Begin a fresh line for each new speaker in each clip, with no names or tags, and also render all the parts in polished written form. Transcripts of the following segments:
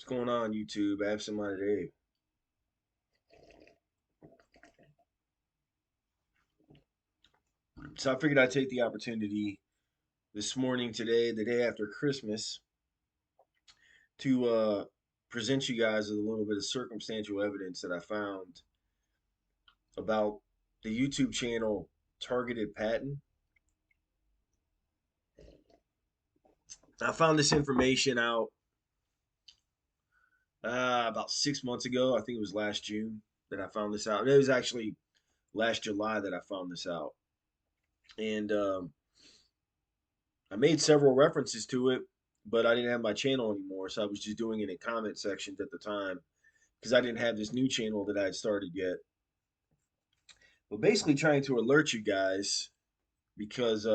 What's going on, YouTube? Absent Minded Abe. So I figured I'd take the opportunity this morning, today, the day after Christmas, to present you guys with a little bit of circumstantial evidence that I found about the YouTube channel Targeted Patton. I found this information out about 6 months ago. I think it was last June that I found this out. It was actually last July that I found this out. And I made several references to it, but I didn't have my channel anymore, so I was just doing it in comment sections at the time because I didn't have this new channel that I had started yet. But basically trying to alert you guys because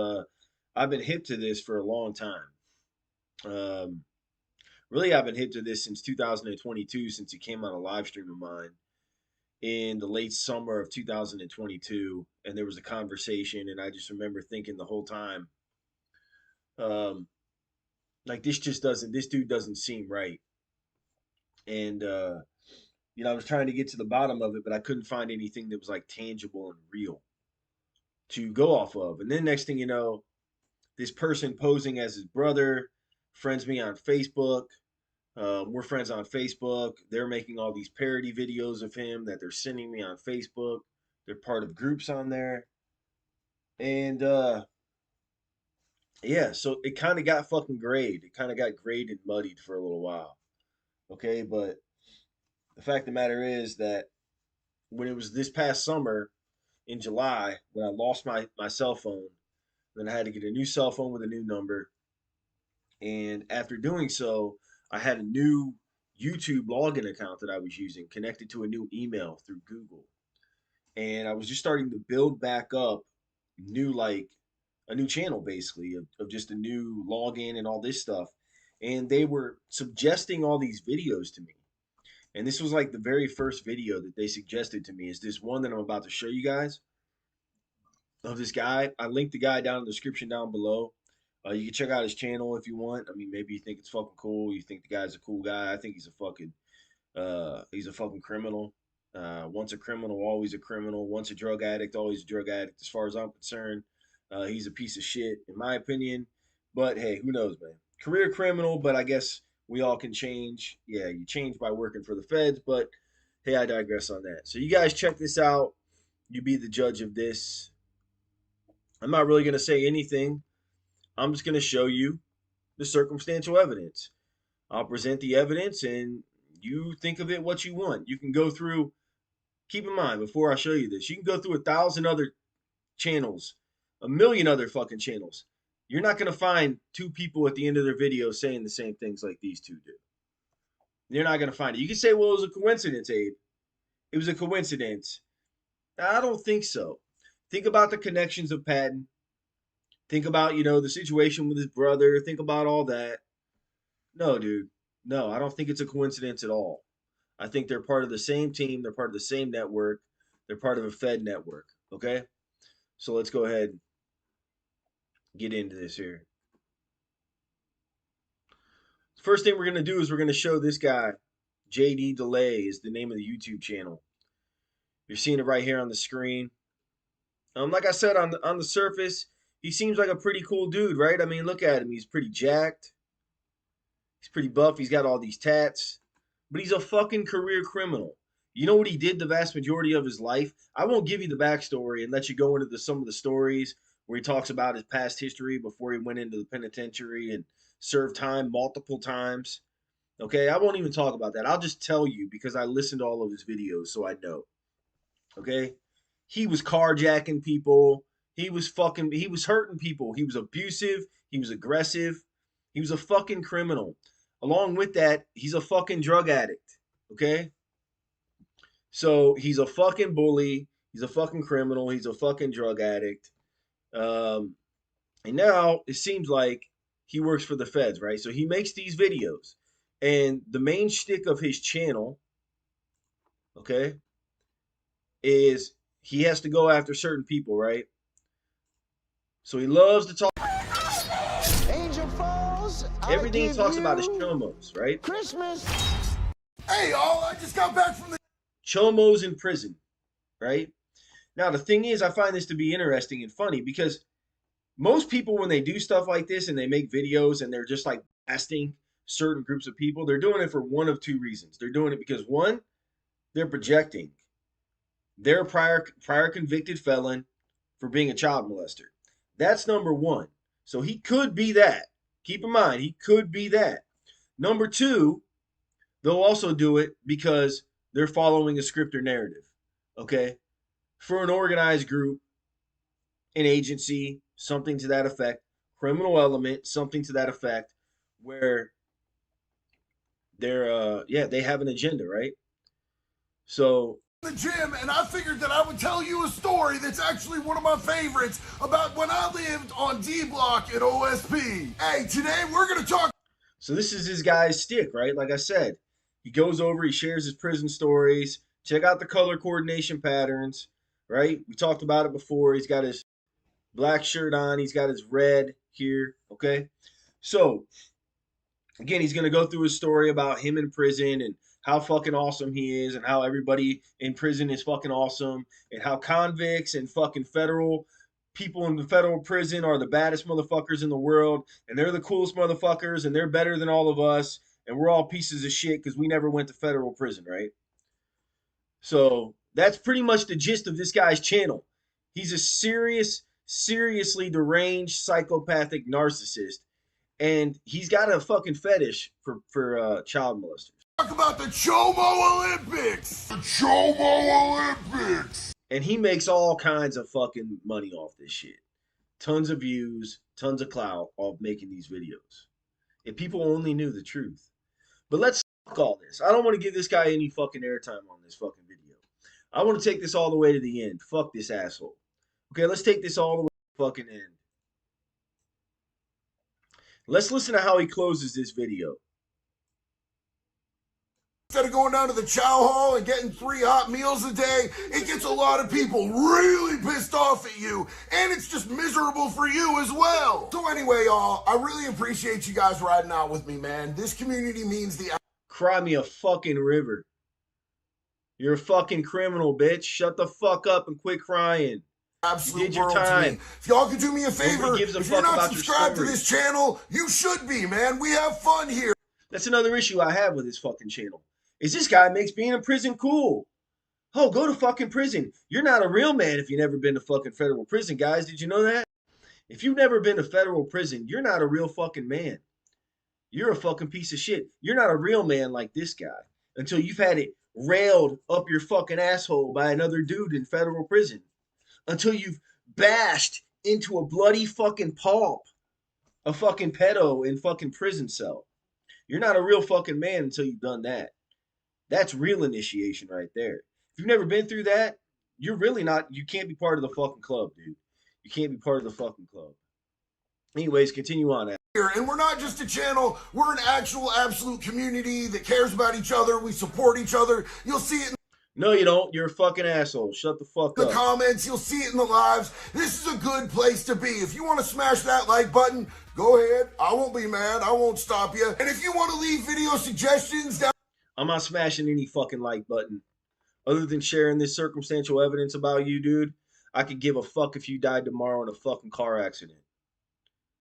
I've been hip to this for a long time. Really, I've been hip to this since 2022, since it came on a live stream of mine in the late summer of 2022. And there was a conversation, and I just remember thinking the whole time, like this dude doesn't seem right. And I was trying to get to the bottom of it, but I couldn't find anything that was like tangible and real to go off of. And then next thing you know, this person posing as his brother friends me on Facebook. We're friends on Facebook. They're making all these parody videos of him that they're sending me on Facebook. They're part of groups on there. And yeah, so it kind of got fucking grayed. It kind of got grayed and muddied for a little while. Okay, but the fact of the matter is that when it was this past summer in July, when I lost my cell phone, then I had to get a new cell phone with a new number. And after doing so, I had a new YouTube login account that I was using connected to a new email through Google. And I was just starting to build back up a new channel basically of just a new login and all this stuff. And they were suggesting all these videos to me. And this was like the very first video that they suggested to me is this one that I'm about to show you guys of this guy. I linked the guy down in the description down below. You can check out his channel if you want. I mean, maybe you think it's fucking cool. You think the guy's a cool guy. I think he's a fucking criminal. Once a criminal, always a criminal. Once a drug addict, always a drug addict. As far as I'm concerned, he's a piece of shit, in my opinion. But hey, who knows, man? Career criminal, but I guess we all can change. Yeah, you change by working for the feds, but hey, I digress on that. So you guys check this out. You be the judge of this. I'm not really going to say anything. I'm just going to show you the circumstantial evidence. I'll present the evidence and you think of it what you want. You can go through, keep in mind before I show you this, you can go through 1,000 other channels, a million other fucking channels. You're not going to find two people at the end of their video saying the same things like these two do. You're not going to find it. You can say, well, it was a coincidence, Abe. It was a coincidence. I don't think so. Think about the connections of Patton. Think about, the situation with his brother. Think about all that. No, dude. No, I don't think it's a coincidence at all. I think they're part of the same team. They're part of the same network. They're part of a Fed network. Okay? So let's go ahead and get into this here. First thing we're going to do is we're going to show this guy. JD Delay is the name of the YouTube channel. You're seeing it right here on the screen. Like I said, on the surface, he seems like a pretty cool dude, right? I mean, look at him. He's pretty jacked. He's pretty buff. He's got all these tats. But he's a fucking career criminal. You know what he did the vast majority of his life? I won't give you the backstory and let you go into some of the stories where he talks about his past history before he went into the penitentiary and served time multiple times. Okay, I won't even talk about that. I'll just tell you because I listened to all of his videos, so I know. Okay? He was carjacking people. He was hurting people. He was abusive. He was aggressive. He was a fucking criminal. Along with that, he's a fucking drug addict. Okay? So he's a fucking bully. He's a fucking criminal. He's a fucking drug addict. And now it seems like he works for the feds, right? So he makes these videos. And the main shtick of his channel, okay, is he has to go after certain people, right? So he loves to talk.
Angel falls
Everything he talks about is chomos, right?
Christmas.
Hey, y'all, I just got back from the...
Chomos in prison, right? Now, the thing is, I find this to be interesting and funny because most people, when they do stuff like this and they make videos and they're just like blasting certain groups of people, they're doing it for one of two reasons. They're doing it because, one, they're projecting. They're a prior convicted felon for being a child molester. That's number one. So he could be that. Keep in mind, he could be that. Number two, they'll also do it because they're following a script or narrative. Okay? For an organized group, an agency, something to that effect, criminal element, something to that effect, where they have an agenda, right? So
the gym, and I figured that I would tell you a story that's actually one of my favorites about when I lived on D Block at OSP. Hey, today we're gonna talk.
So this is his guy's stick, right? Like I said, he goes over, he shares his prison stories. Check out the color coordination patterns, right? We talked about it before. He's got his black shirt on. He's got his red here, okay? So, again, he's going to go through his story about him in prison and how fucking awesome he is and how everybody in prison is fucking awesome and how convicts and fucking federal people in the federal prison are the baddest motherfuckers in the world and they're the coolest motherfuckers and they're better than all of us and we're all pieces of shit because we never went to federal prison, right? So that's pretty much the gist of this guy's channel. He's a seriously deranged psychopathic narcissist and he's got a fucking fetish for child molesters.
Talk about the Chomo Olympics! The Chomo Olympics!
And he makes all kinds of fucking money off this shit. Tons of views, tons of clout off making these videos. If people only knew the truth. But let's fuck all this. I don't want to give this guy any fucking airtime on this fucking video. I want to take this all the way to the end. Fuck this asshole. Okay, let's take this all the way to the fucking end. Let's listen to how he closes this video.
Instead of going down to the chow hall and getting 3 hot meals a day, it gets a lot of people really pissed off at you, and it's just miserable for you as well. So anyway, y'all, I really appreciate you guys riding out with me, man. This community means the...
Cry me a fucking river. You're a fucking criminal, bitch. Shut the fuck up and quit crying.
Absolute
you did your
world
time.
To me. If y'all could do me a favor, if you're not subscribed to this channel, you should be, man. We have fun here.
That's another issue I have with this fucking channel. Is this guy makes being in prison cool. Oh, go to fucking prison. You're not a real man if you've never been to fucking federal prison, guys. Did you know that? If you've never been to federal prison, you're not a real fucking man. You're a fucking piece of shit. You're not a real man like this guy until you've had it railed up your fucking asshole by another dude in federal prison. Until you've bashed into a bloody fucking pulp a fucking pedo in fucking prison cell. You're not a real fucking man until you've done that. That's real initiation right there. If you've never been through that, you're really not, you can't be part of the fucking club, dude. You can't be part of the fucking club. Anyways, continue on.
And we're not just a channel, we're an actual absolute community that cares about each other. We support each other. You'll see it in
no, you don't. You're a fucking asshole. Shut the fuck up.
the comments, you'll see it in the lives. This is a good place to be. If you want to smash that like button, go ahead. I won't be mad. I won't stop you. And if you want to leave video suggestions down,
I'm not smashing any fucking like button. Other than sharing this circumstantial evidence about you, dude, I could give a fuck if you died tomorrow in a fucking car accident.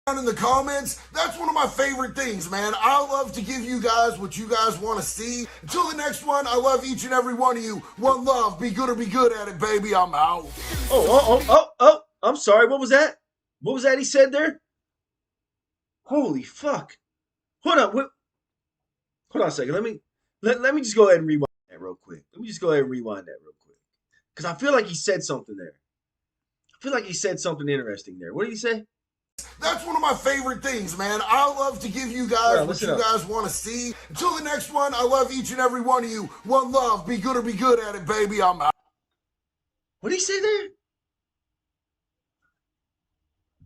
In the comments, that's one of my favorite things, man. I love to give you guys what you guys want to see. Until the next one, I love each and every one of you. One love. Be good or be good at it, baby. I'm out.
Oh, I'm sorry. What was that? What was that he said there? Holy fuck. Hold on. Hold on a second. Let me just go ahead and rewind that real quick. Because I feel like he said something there. I feel like he said something interesting there. What did he say?
That's one of my favorite things, man. I love to give you guys what you guys want to see. Until the next one, I love each and every one of you. One love. Be good or be good at it, baby. I'm out.
What did he say there?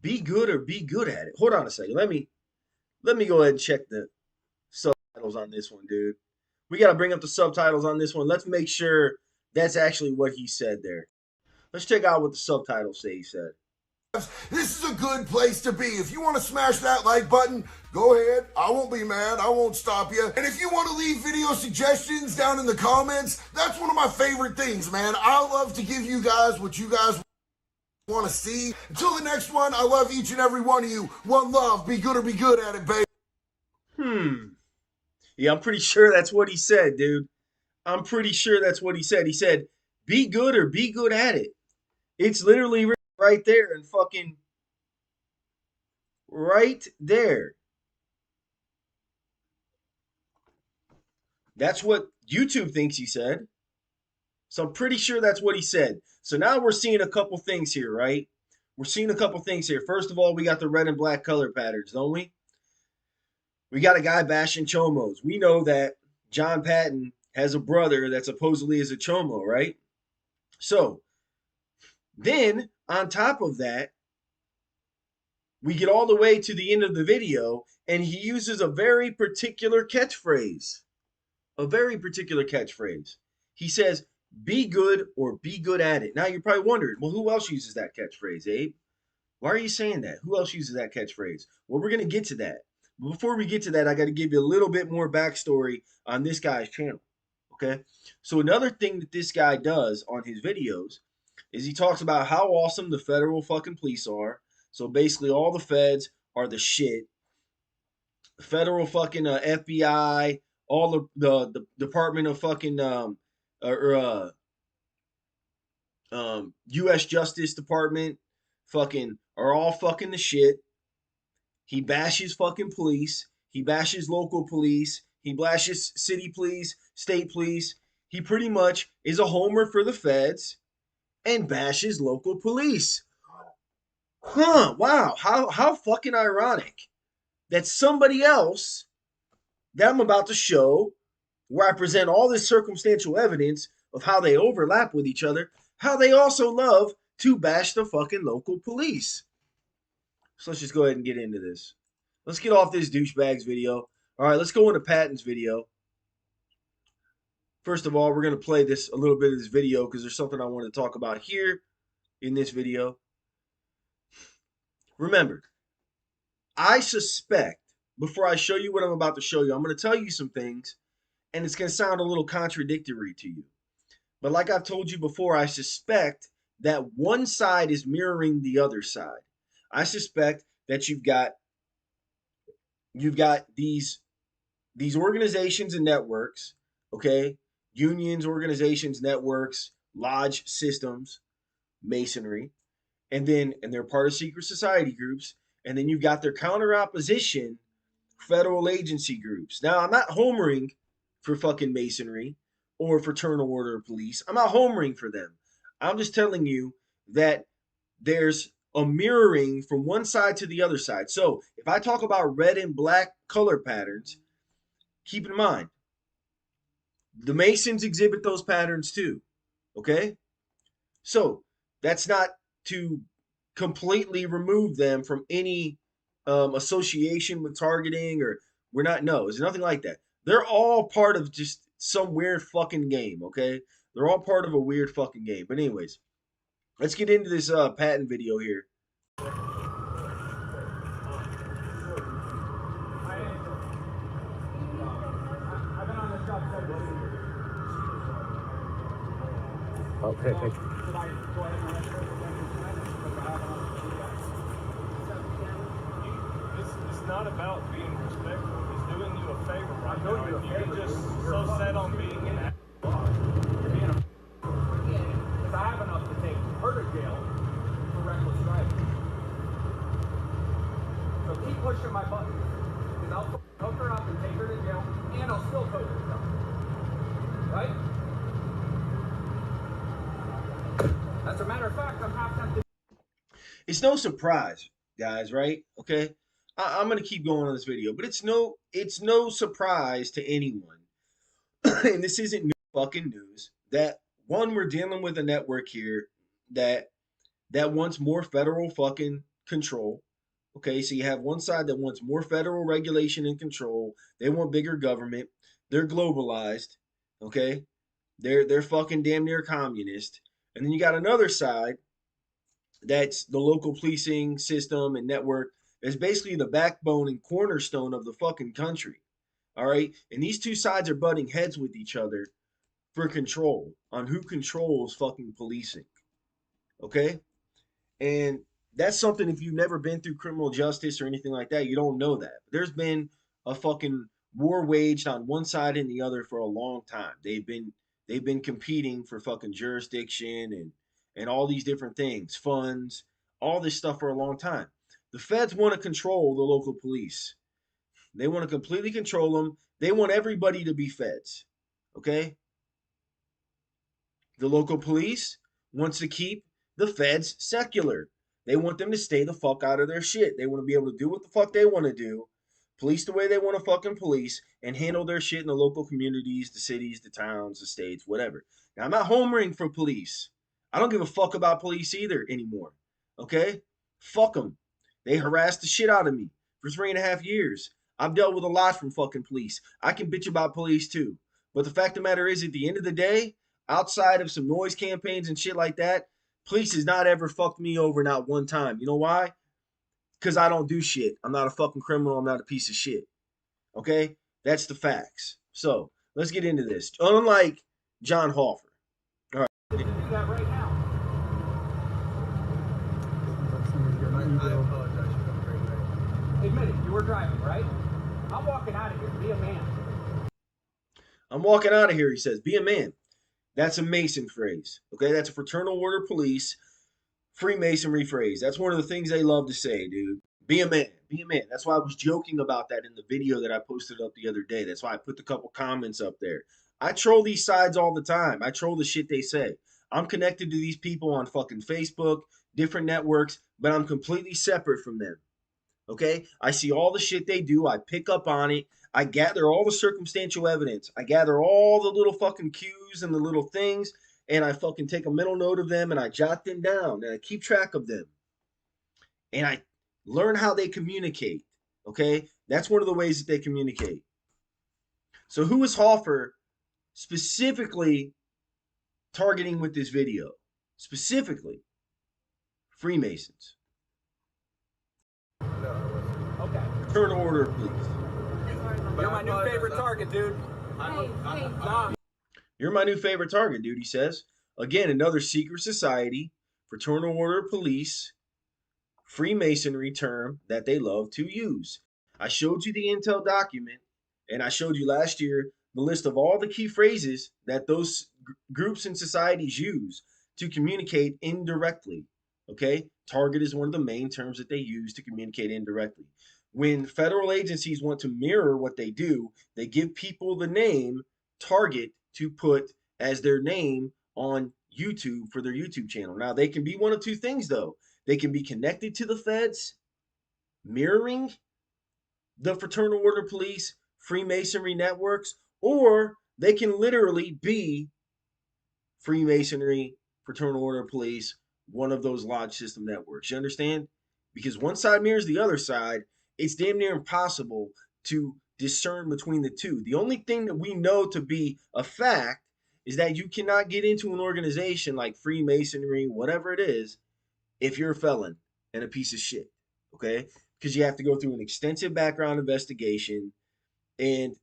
Be good or be good at it. Hold on a second. Let me go ahead and check the subtitles on this one, dude. We got to bring up the subtitles on this one. Let's make sure that's actually what he said there. Let's check out what the subtitles say he said.
This is a good place to be. If you want to smash that like button, go ahead. I won't be mad. I won't stop you. And if you want to leave video suggestions down in the comments, that's one of my favorite things, man. I love to give you guys what you guys want to see. Until the next one, I love each and every one of you. One love. Be good or be good at it, baby.
Yeah, I'm pretty sure that's what he said, dude. I'm pretty sure that's what he said. He said, be good or be good at it. It's literally written right there and fucking right there. That's what YouTube thinks he said. So I'm pretty sure that's what he said. So now we're seeing a couple things here, right? We're seeing a couple things here. First of all, we got the red and black color patterns, don't we? We got a guy bashing chomos. We know that John Patton has a brother that supposedly is a chomo, right? So then on top of that, we get all the way to the end of the video and he uses a very particular catchphrase. A very particular catchphrase. He says, be good or be good at it. Now you're probably wondering, well, who else uses that catchphrase, Abe? Why are you saying that? Who else uses that catchphrase? Well, we're going to get to that. But before we get to that, I got to give you a little bit more backstory on this guy's channel. Okay? So another thing that this guy does on his videos is he talks about how awesome the federal fucking police are. So basically all the feds are the shit. Federal fucking FBI, all the Department of fucking U.S. Justice Department fucking are all fucking the shit. He bashes fucking police. He bashes local police. He bashes city police, state police. He pretty much is a homer for the feds and bashes local police. Huh, wow. How fucking ironic that somebody else that I'm about to show, where I present all this circumstantial evidence of how they overlap with each other, how they also love to bash the fucking local police. So let's just go ahead and get into this. Let's get off this douchebag's video. All right, let's go into Patton's video. First of all, we're going to play this a little bit of this video because there's something I want to talk about here in this video. Remember, I suspect, before I show you what I'm about to show you, I'm going to tell you some things, and it's going to sound a little contradictory to you. But like I've told you before, I suspect that one side is mirroring the other side. I suspect that you've got these organizations and networks, okay? Unions, organizations, networks, lodge systems, masonry, and they're part of secret society groups, and then you've got their counter opposition federal agency groups. Now, I'm not homering for fucking masonry or fraternal order of police. I'm not homering for them. I'm just telling you that there's a mirroring from one side to the other side. So if I talk about red and black color patterns, keep in mind, the Masons exhibit those patterns too. Okay? So that's not to completely remove them from any association with targeting, or we're not, no, it's nothing like that. They're all part of just some weird fucking game, okay? They're all part of a weird fucking game. But anyways, let's get into this Patton video here.
Okay, thank you.
It's not about being respectful. It's doing you a favor right now. If you're just so set on being an ass, you're being a because I have enough to take her to jail for reckless driving. So keep pushing my buttons, because I'll hook her up and take her to jail, and I'll still tow her down. Right? As a matter of fact, I'm half tempted.
It's no surprise, guys, right? Okay, I'm gonna keep going on this video, but it's no surprise to anyone, and this isn't new fucking news, that one, we're dealing with a network here that wants more federal fucking control. Okay, so you have one side that wants more federal regulation and control. They want bigger government. They're globalized. Okay, they're fucking damn near communist. And then you got another side that's the local policing system and network. That's basically the backbone and cornerstone of the fucking country. All right. And these two sides are butting heads with each other for control on who controls fucking policing. Okay. And that's something, if you've never been through criminal justice or anything like that, you don't know that. There's been a fucking war waged on one side and the other for a long time. They've been competing for fucking jurisdiction and all these different things, funds, all this stuff for a long time. The feds want to control the local police. They want to completely control them. They want everybody to be feds. Okay? The local police wants to keep the feds secular. They want them to stay the fuck out of their shit. They want to be able to do what the fuck they want to do, police the way they want to fucking police, and handle their shit in the local communities, the cities, the towns, the states, whatever. Now, I'm not homering for police. I don't give a fuck about police either anymore. Okay? Fuck them. They harassed the shit out of me for 3.5 years. I've dealt with a lot from fucking police. I can bitch about police too. But the fact of the matter is, at the end of the day, outside of some noise campaigns and shit like that, police has not ever fucked me over, not one time. You know why? Because I don't do shit. I'm not a fucking criminal. I'm not a piece of shit. Okay? That's the facts. So, let's get into this. Unlike John Hoffer. All right.
Do that right now.
I apologize for the great day.
Admit it, you were driving, right? I'm walking out of here. Be a man.
I'm walking out of here, he says. Be a man. That's a Mason phrase. Okay? That's a fraternal order police Freemasonry phrase. That's one of the things they love to say, dude. Be a man. Be a man. That's why I was joking about that in the video that I posted up the other day. That's why I put a couple comments up there. I troll these sides all the time. I troll the shit they say. I'm connected to these people on fucking Facebook, different networks, but I'm completely separate from them. Okay? I see all the shit they do. I pick up on it. I gather all the circumstantial evidence. I gather all the little fucking cues and the little things, and I fucking take a mental note of them and I jot them down and I keep track of them. And I learn how they communicate. Okay? That's one of the ways that they communicate. So who is Hoffer specifically targeting with this video? Specifically, Freemasons.
Okay.
Fraternal order, please.
You're my new favorite target, dude.
You're my new favorite target, dude, he says. Again, another secret society, fraternal order police, Freemasonry term that they love to use. I showed you the intel document, and I showed you last year the list of all the key phrases that those groups and societies use to communicate indirectly. Okay? Target is one of the main terms that they use to communicate indirectly. When federal agencies want to mirror what they do, they give people the name Target to put as their name on YouTube for their YouTube channel. Now, they can be one of two things, though. They can be connected to the feds, mirroring the fraternal order police, Freemasonry networks, or they can literally be Freemasonry, fraternal order police, one of those lodge system networks. You understand? Because one side mirrors the other side, it's damn near impossible to discern between the two. The only thing that we know to be a fact is that you cannot get into an organization like Freemasonry, whatever it is, if you're a felon and a piece of shit. Okay? Because you have to go through an extensive background investigation, and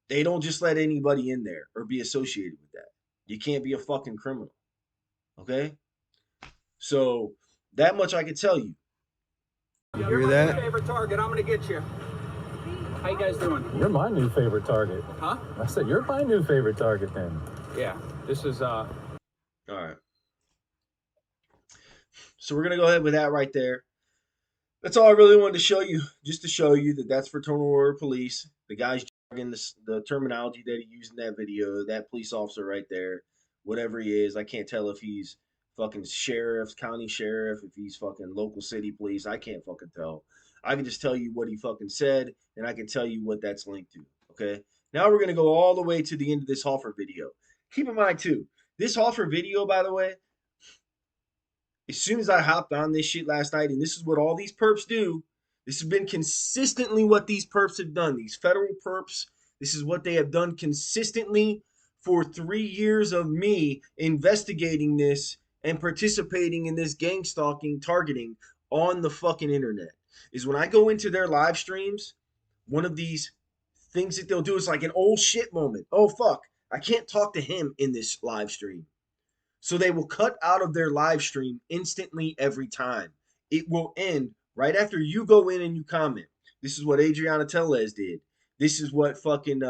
they don't just let anybody in there or be associated with that. You can't be a fucking criminal. Okay? So that much I can tell you.
You
You're
hear
my
that?
new favorite target. I'm gonna get you. How you guys doing?
You're my new favorite target.
Huh?
I said, you're my new favorite target then.
Yeah. This is
All right. So we're going to go ahead with that right there. That's all I really wanted to show you, just to show you that that's fraternal order police. The guy's jargon, the terminology that he used in that video, that police officer right there, whatever he is. I can't tell if he's fucking sheriff, county sheriff, if he's fucking local city police. I can't fucking tell. I can just tell you what he fucking said, and I can tell you what that's linked to. Okay? Now we're going to go all the way to the end of this Hoffer video. Keep in mind, too, this Hoffer video, by the way, as soon as I hopped on this shit last night, and this is what all these perps do, this has been consistently what these perps have done. These federal perps, this is what they have done consistently for 3 years of me investigating this and participating in this gang stalking targeting on the fucking internet is when I go into their live streams, one of these things that they'll do is like an old shit moment. Oh fuck, I can't talk to him in this live stream. So they will cut out of their live stream instantly every time. It will end right after you go in and you comment. This is what Adriana Tellez did. This is what fucking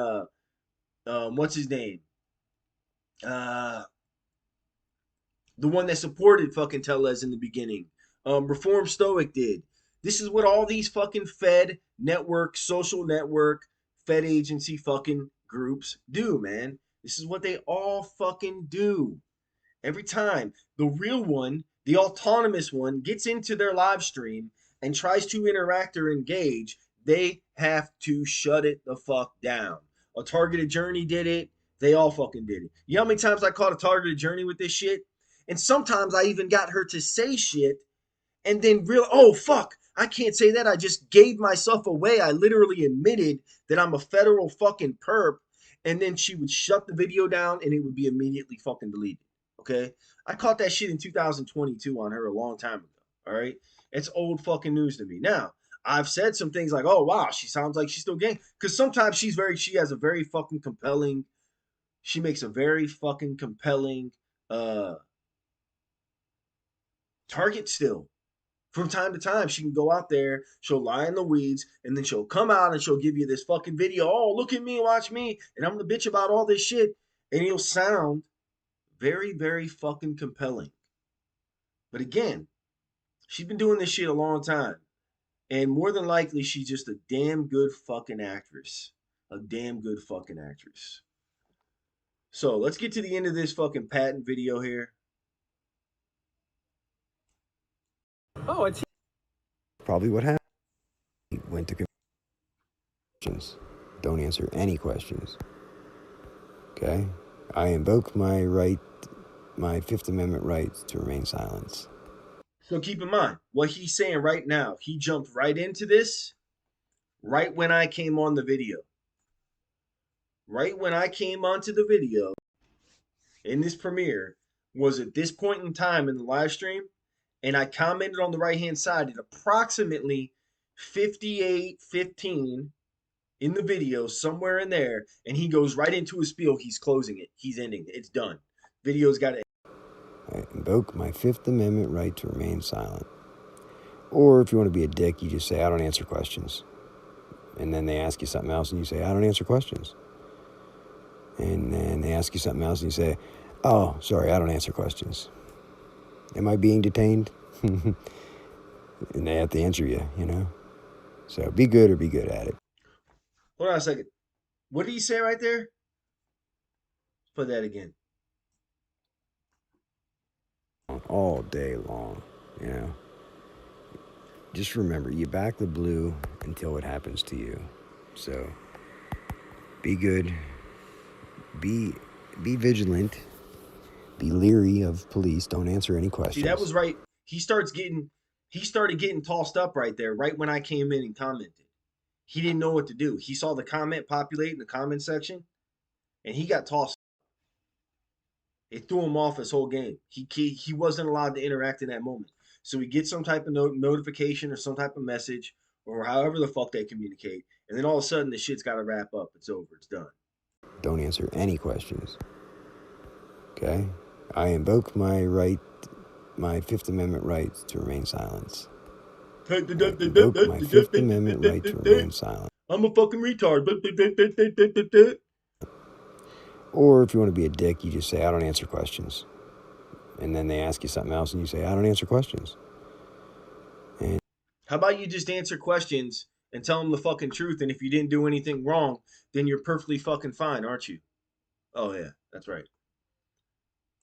what's his name? Uh the one that supported fucking Tellez in the beginning. Reform Stoic did. This is what all these fucking Fed network, social network, Fed agency fucking groups do, man. This is what they all fucking do. Every time the real one, the autonomous one, gets into their live stream and tries to interact or engage, they have to shut it the fuck down. A Targeted Journey did it. They all fucking did it. You know how many times I caught a Targeted Journey with this shit? And sometimes I even got her to say shit and then real, oh fuck, I can't say that. I just gave myself away. I literally admitted that I'm a federal fucking perp. And then she would shut the video down and it would be immediately fucking deleted. Okay. I caught that shit in 2022 on her a long time ago. All right. It's old fucking news to me. Now, I've said some things like, oh wow, she sounds like she's still gang. Because sometimes she has a very fucking compelling, she makes a very fucking compelling target still. From time to time, she can go out there, she'll lie in the weeds, and then she'll come out and she'll give you this fucking video. Oh, look at me, watch me, and I'm the bitch about all this shit. And it'll sound very, very fucking compelling. But again, she's been doing this shit a long time. And more than likely, she's just a damn good fucking actress. A damn good fucking actress. So let's get to the end of this fucking patent video here.
Oh, it's
Probably what happened. He went to questions. Don't answer any questions. Okay? I invoke my right, my Fifth Amendment right to remain silent.
So keep in mind what he's saying right now. He jumped right into this right when I came on the video. Right when I came onto the video in this premiere was at this point in time in the live stream, and I commented on the right hand side at approximately 58:15 in the video, somewhere in there, and he goes right into his spiel. He's closing it. He's ending it. It's done. Video's got to.
I invoke my Fifth Amendment right to remain silent. Or if you want to be a dick, you just say, I don't answer questions. And then they ask you something else and you say, I don't answer questions. And then they ask you something else and you say, oh, sorry, I don't answer questions. Am I being detained? And they have to answer you, you know? So be good or be good at it.
Hold on a second. What did he say right there? Let's put that again.
All day long, you know? Just remember, you back the blue until it happens to you. So be good. Be vigilant. Be leery of police. Don't answer any questions.
See, that was right. He started getting tossed up right there, right when I came in and commented. He didn't know what to do. He saw the comment populate in the comment section, and he got tossed. It threw him off his whole game. He wasn't allowed to interact in that moment. So he gets some type of notification or some type of message or however the fuck they communicate, and then all of a sudden the shit's got to wrap up. It's over. It's done.
Don't answer any questions. Okay? I invoke my right, my Fifth Amendment right to remain silent. I invoke my Fifth Amendment right to remain silent.
I'm a fucking retard.
Or if you want to be a dick, you just say, I don't answer questions. And then they ask you something else and you say, I don't answer questions. And
how about you just answer questions and tell them the fucking truth, and if you didn't do anything wrong, then you're perfectly fucking fine, aren't you? Oh yeah, that's right.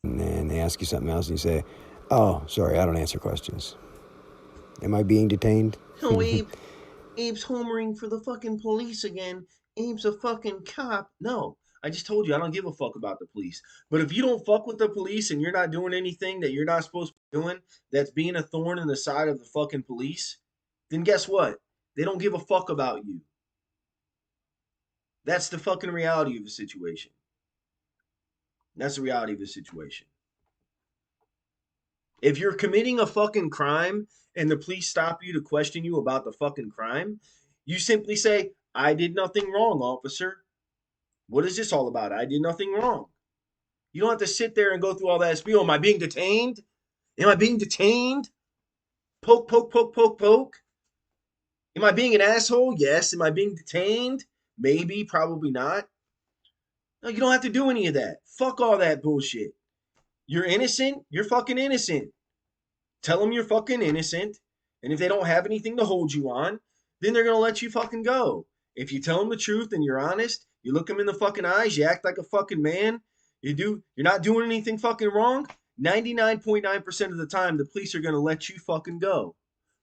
And then they ask you something else and you say, oh, sorry, I don't answer questions. Am I being detained?
No, Abe. Abe's homering for the fucking police again. Abe's a fucking cop. No, I just told you I don't give a fuck about the police. But if you don't fuck with the police and you're not doing anything that you're not supposed to be doing, that's being a thorn in the side of the fucking police, then guess what? They don't give a fuck about you. That's the fucking reality of the situation. That's the reality of the situation. If you're committing a fucking crime and the police stop you to question you about the fucking crime, you simply say, I did nothing wrong, officer. What is this all about? I did nothing wrong. You don't have to sit there and go through all that spiel. Am I being detained? Am I being detained? Poke, poke, poke, poke, poke. Am I being an asshole? Yes. Am I being detained? Maybe, probably not. No, you don't have to do any of that. Fuck all that bullshit. You're innocent, you're fucking innocent. Tell them you're fucking innocent. And if they don't have anything to hold you on, then they're going to let you fucking go. If you tell them the truth and you're honest, you look them in the fucking eyes, you act like a fucking man, you're not doing anything fucking wrong, 99.9% of the time, the police are going to let you fucking go.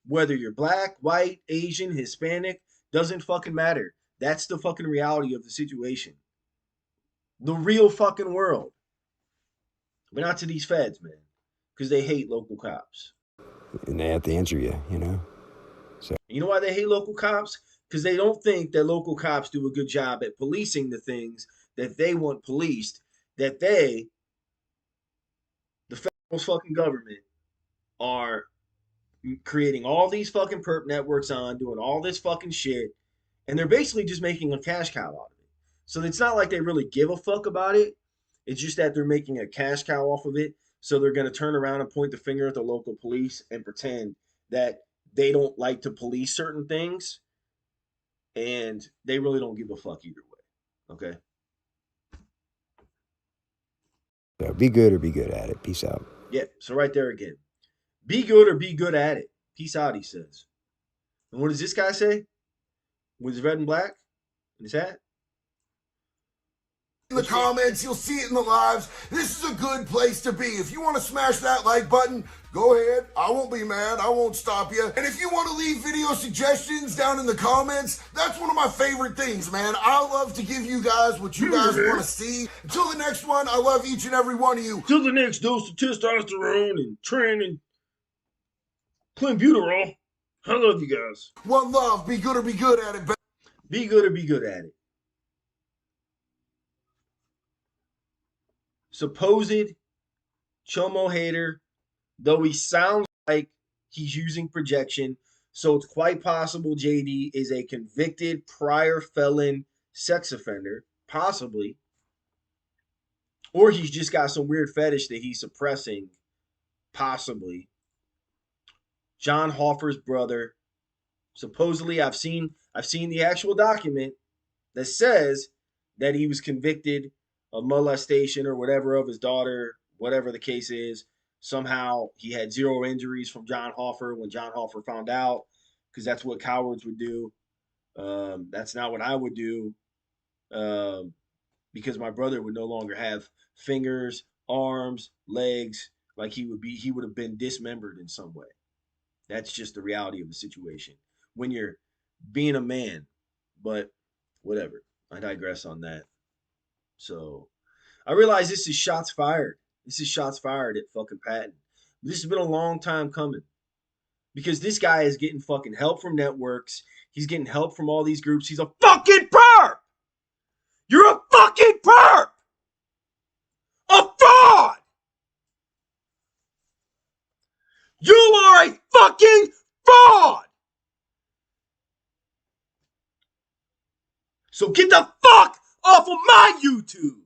Whether you're black, white, Asian, Hispanic, doesn't fucking matter. That's the fucking reality of the situation. The real fucking world. But not to these feds, man. Because they hate local cops.
And they have to answer you, you know? So
You know why they hate local cops? Because they don't think that local cops do a good job at policing the things that they want policed, that they, the federal fucking government, are creating all these fucking perp networks on, doing all this fucking shit, and they're basically just making a cash cow out of it. So it's not like they really give a fuck about it. It's just that they're making a cash cow off of it. So they're going to turn around and point the finger at the local police and pretend that they don't like to police certain things. And they really don't give a fuck either way. Okay?
be good or be good at it. Peace out.
Yeah. So right there again. Be good or be good at it. Peace out, he says. And what does this guy say? With his red and black in his hat?
In the comments, you'll see it in the lives. This is a good place to be. If you want to smash that like button, go ahead. I won't be mad. I won't stop you. And if you want to leave video suggestions down in the comments, that's one of my favorite things, man. I love to give you guys what you guys want to see. Until the next one, I love each and every one of you.
Till the next dose of testosterone and tren and clenbuterol. I love you guys.
One love. Be good or be good at it.
Be good or be good at it. Supposed Chomo hater, though he sounds like he's using projection, so it's quite possible JD is a convicted prior felon sex offender, possibly. Or he's just got some weird fetish that he's suppressing, possibly. John Hoffer's brother. Supposedly, I've seen the actual document that says that he was convicted of molestation or whatever of his daughter, whatever the case is. Somehow he had zero injuries from John Hoffer when John Hoffer found out, because that's what cowards would do. That's not what I would do, because my brother would no longer have fingers, arms, legs. Like he would have been dismembered in some way. That's just the reality of the situation when you're being a man. But whatever. I digress on that. So I realize this is shots fired. This is shots fired at fucking Patton. This has been a long time coming, because this guy is getting fucking help from networks. He's getting help from all these groups. He's a fucking perp. You're a fucking perp. A fraud. You are a fucking fraud. So get the fuck off of my YouTube.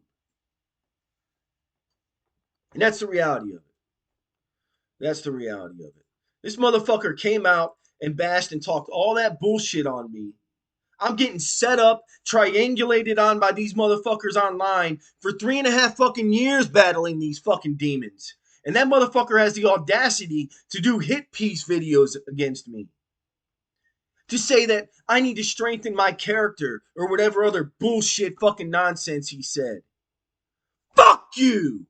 And that's the reality of it. That's the reality of it. This motherfucker came out and bashed and talked all that bullshit on me. I'm getting set up, triangulated on by these motherfuckers online for 3.5 fucking years battling these fucking demons. And that motherfucker has the audacity to do hit piece videos against me. To say that I need to strengthen my character or whatever other bullshit fucking nonsense he said. Fuck you!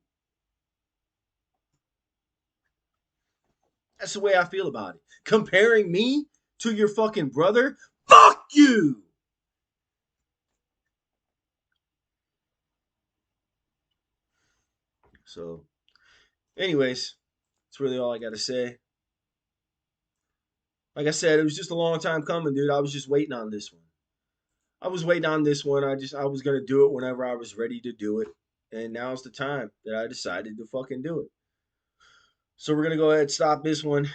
That's the way I feel about it. Comparing me to your fucking brother? Fuck you! So, anyways, that's really all I got to say. Like I said, it was just a long time coming, dude. I was just waiting on this one. I was waiting on this one. I was going to do it whenever I was ready to do it. And now's the time that I decided to fucking do it. So we're gonna go ahead and stop this one.